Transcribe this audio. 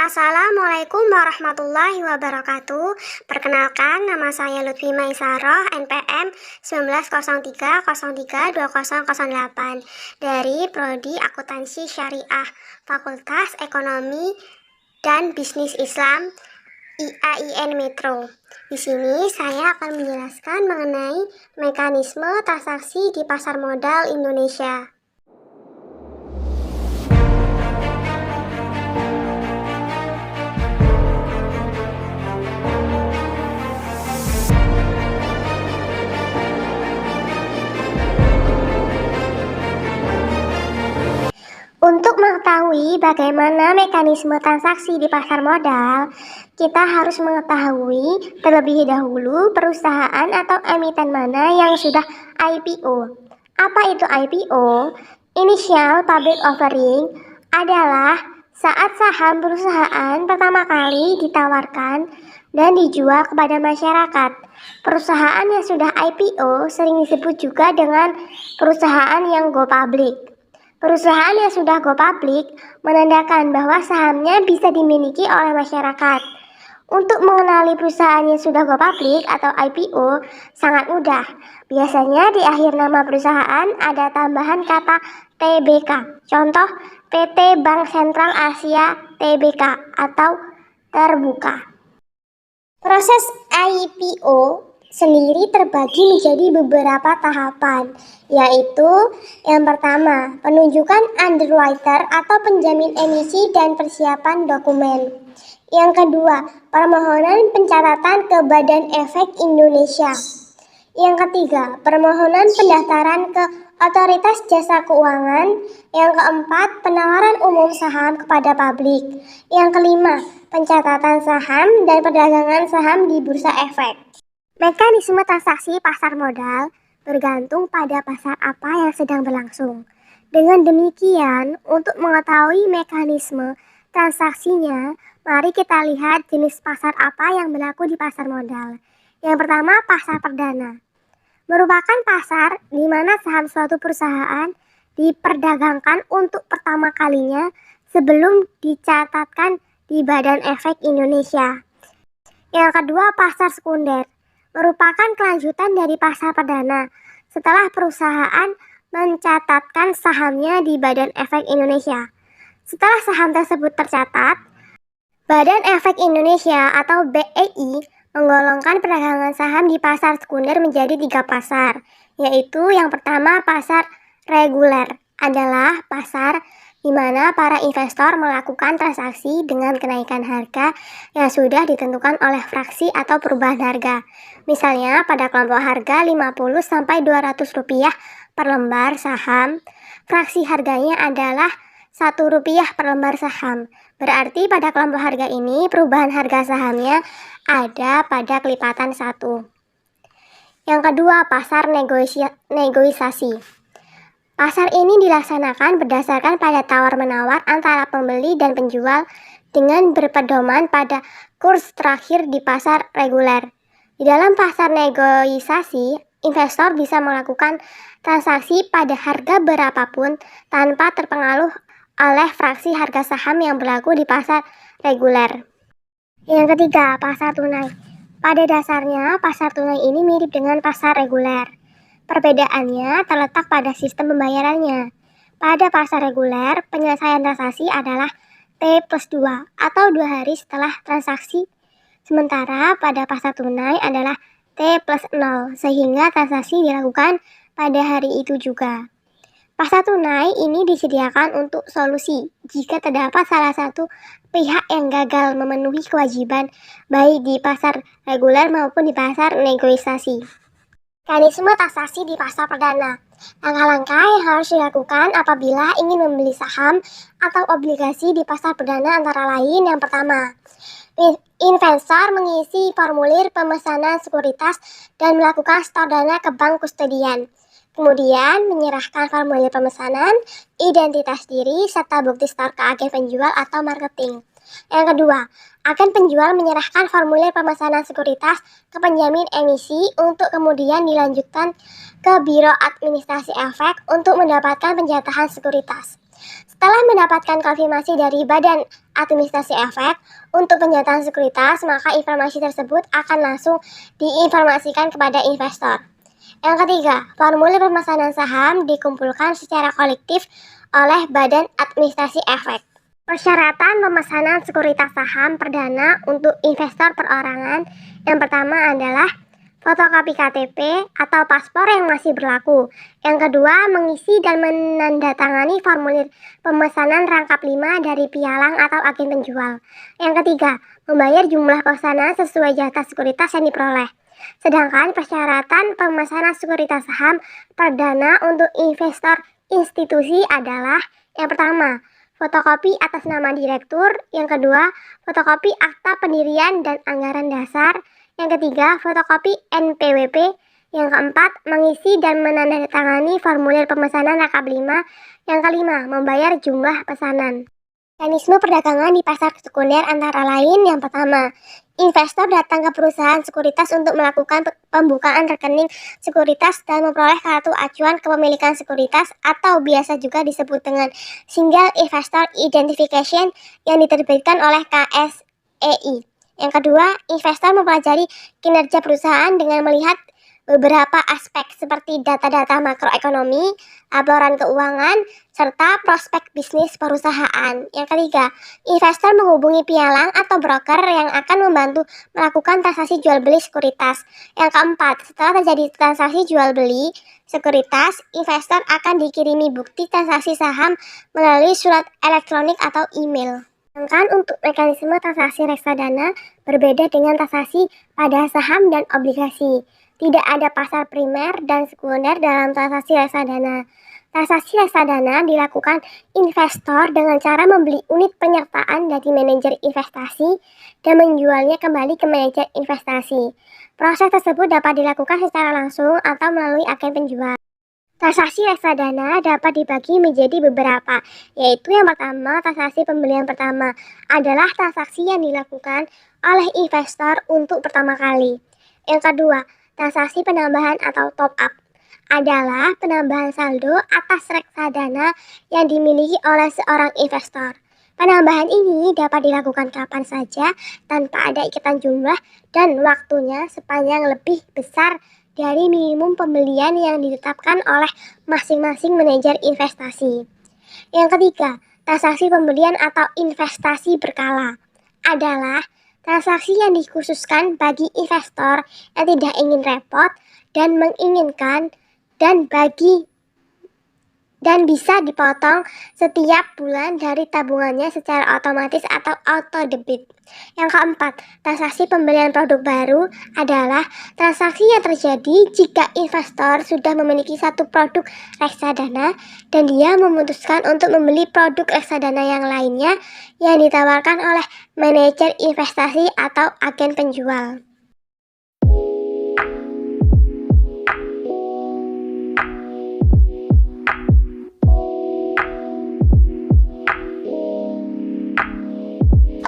Assalamualaikum warahmatullahi wabarakatuh. Perkenalkan, nama saya Lutfi Maisaroh, NPM 1903032008 dari Prodi Akuntansi Syariah, Fakultas Ekonomi dan Bisnis Islam, IAIN Metro. Di sini saya akan menjelaskan mengenai mekanisme transaksi di pasar modal Indonesia. Untuk mengetahui bagaimana mekanisme transaksi di pasar modal, kita harus mengetahui terlebih dahulu perusahaan atau emiten mana yang sudah IPO. Apa itu IPO? Initial Public Offering adalah saat saham perusahaan pertama kali ditawarkan dan dijual kepada masyarakat. Perusahaan yang sudah IPO sering disebut juga dengan perusahaan yang go public. Perusahaan yang sudah go public menandakan bahwa sahamnya bisa dimiliki oleh masyarakat. Untuk mengenali perusahaan yang sudah go public atau IPO sangat mudah. Biasanya di akhir nama perusahaan ada tambahan kata TBK. Contoh PT Bank Sentral Asia Tbk atau terbuka. Proses IPO sendiri terbagi menjadi beberapa tahapan, yaitu yang pertama, penunjukan underwriter atau penjamin emisi dan persiapan dokumen. Yang kedua, permohonan pencatatan ke Badan Efek Indonesia. Yang ketiga, permohonan pendaftaran ke Otoritas Jasa Keuangan. Yang keempat, penawaran umum saham kepada publik. Yang kelima, pencatatan saham dan perdagangan saham di Bursa Efek. Mekanisme transaksi pasar modal bergantung pada pasar apa yang sedang berlangsung. Dengan demikian, untuk mengetahui mekanisme transaksinya, mari kita lihat jenis pasar apa yang berlaku di pasar modal. Yang pertama, pasar perdana. Merupakan pasar di mana saham suatu perusahaan diperdagangkan untuk pertama kalinya sebelum dicatatkan di Badan Efek Indonesia. Yang kedua, pasar sekunder. Merupakan kelanjutan dari pasar perdana setelah perusahaan mencatatkan sahamnya di Badan Efek Indonesia. Setelah saham tersebut tercatat, Badan Efek Indonesia atau BEI menggolongkan perdagangan saham di pasar sekunder menjadi 3 pasar, yaitu yang pertama pasar reguler adalah pasar di mana para investor melakukan transaksi dengan kenaikan harga yang sudah ditentukan oleh fraksi atau perubahan harga. Misalnya pada kelompok harga Rp50-200 per lembar saham, fraksi harganya adalah Rp1 per lembar saham. Berarti pada kelompok harga ini perubahan harga sahamnya ada pada kelipatan 1. Yang kedua, pasar negosiasi. Pasar ini dilaksanakan berdasarkan pada tawar-menawar antara pembeli dan penjual dengan berpedoman pada kurs terakhir di pasar reguler. Di dalam pasar negosiasi, investor bisa melakukan transaksi pada harga berapapun tanpa terpengaruh oleh fraksi harga saham yang berlaku di pasar reguler. Yang ketiga, pasar tunai. Pada dasarnya, pasar tunai ini mirip dengan pasar reguler. Perbedaannya terletak pada sistem pembayarannya. Pada pasar reguler, penyelesaian transaksi adalah T+2 atau 2 hari setelah transaksi. Sementara pada pasar tunai adalah T+0 sehingga transaksi dilakukan pada hari itu juga. Pasar tunai ini disediakan untuk solusi jika terdapat salah satu pihak yang gagal memenuhi kewajiban baik di pasar reguler maupun di pasar negosiasi. Mekanisme transaksi di pasar perdana. Langkah-langkah yang harus dilakukan apabila ingin membeli saham atau obligasi di pasar perdana antara lain yang pertama, investor mengisi formulir pemesanan sekuritas dan melakukan setor dana ke bank kustodian. Kemudian menyerahkan formulir pemesanan, identitas diri, serta bukti setor ke agen penjual atau marketing. Yang kedua, agen penjual menyerahkan formulir pemesanan sekuritas ke penjamin emisi untuk kemudian dilanjutkan ke Biro Administrasi Efek untuk mendapatkan penjatahan sekuritas. Setelah mendapatkan konfirmasi dari Badan Administrasi Efek untuk penyataan sekuritas, maka informasi tersebut akan langsung diinformasikan kepada investor. Yang ketiga, formulir pemesanan saham dikumpulkan secara kolektif oleh Badan Administrasi Efek. Persyaratan pemesanan sekuritas saham perdana untuk investor perorangan yang pertama adalah fotokopi KTP atau paspor yang masih berlaku. Yang kedua, mengisi dan menandatangani formulir pemesanan rangkap 5 dari pialang atau agen penjual. Yang ketiga, membayar jumlah pesanan sesuai jatah sekuritas yang diperoleh. Sedangkan persyaratan pemesanan sekuritas saham perdana untuk investor institusi adalah yang pertama, fotokopi atas nama direktur, yang kedua, fotokopi akta pendirian dan anggaran dasar, yang ketiga, fotokopi NPWP, yang keempat, mengisi dan menandatangani formulir pemesanan rangkap 5, yang kelima, membayar jumlah pesanan. Mekanisme perdagangan di pasar sekunder antara lain yang pertama, investor datang ke perusahaan sekuritas untuk melakukan pembukaan rekening sekuritas dan memperoleh kartu acuan kepemilikan sekuritas atau biasa juga disebut dengan Single Investor Identification yang diterbitkan oleh KSEI. Yang kedua, investor mempelajari kinerja perusahaan dengan melihat beberapa aspek seperti data-data makroekonomi, laporan keuangan, serta prospek bisnis perusahaan. Yang ketiga, investor menghubungi pialang atau broker yang akan membantu melakukan transaksi jual beli sekuritas. Yang keempat, setelah terjadi transaksi jual beli sekuritas, investor akan dikirimi bukti transaksi saham melalui surat elektronik atau email. Sedangkan untuk mekanisme transaksi reksadana berbeda dengan transaksi pada saham dan obligasi. Tidak ada pasar primer dan sekunder dalam transaksi reksadana. Transaksi reksadana dilakukan investor dengan cara membeli unit penyertaan dari manajer investasi dan menjualnya kembali ke manajer investasi. Proses tersebut dapat dilakukan secara langsung atau melalui agen penjual. Transaksi reksadana dapat dibagi menjadi beberapa, yaitu yang pertama, transaksi pembelian pertama adalah transaksi yang dilakukan oleh investor untuk pertama kali. Yang kedua, transaksi penambahan atau top up adalah penambahan saldo atas reksadana yang dimiliki oleh seorang investor. Penambahan ini dapat dilakukan kapan saja tanpa ada ikatan jumlah dan waktunya sepanjang lebih besar dari minimum pembelian yang ditetapkan oleh masing-masing manajer investasi. Yang ketiga, transaksi pembelian atau investasi berkala adalah transaksi yang dikhususkan bagi investor yang tidak ingin repot dan menginginkan dan bisa dipotong setiap bulan dari tabungannya secara otomatis atau auto debit. Yang keempat, transaksi pembelian produk baru adalah transaksi yang terjadi jika investor sudah memiliki satu produk reksadana dan dia memutuskan untuk membeli produk reksadana yang lainnya yang ditawarkan oleh manajer investasi atau agen penjual.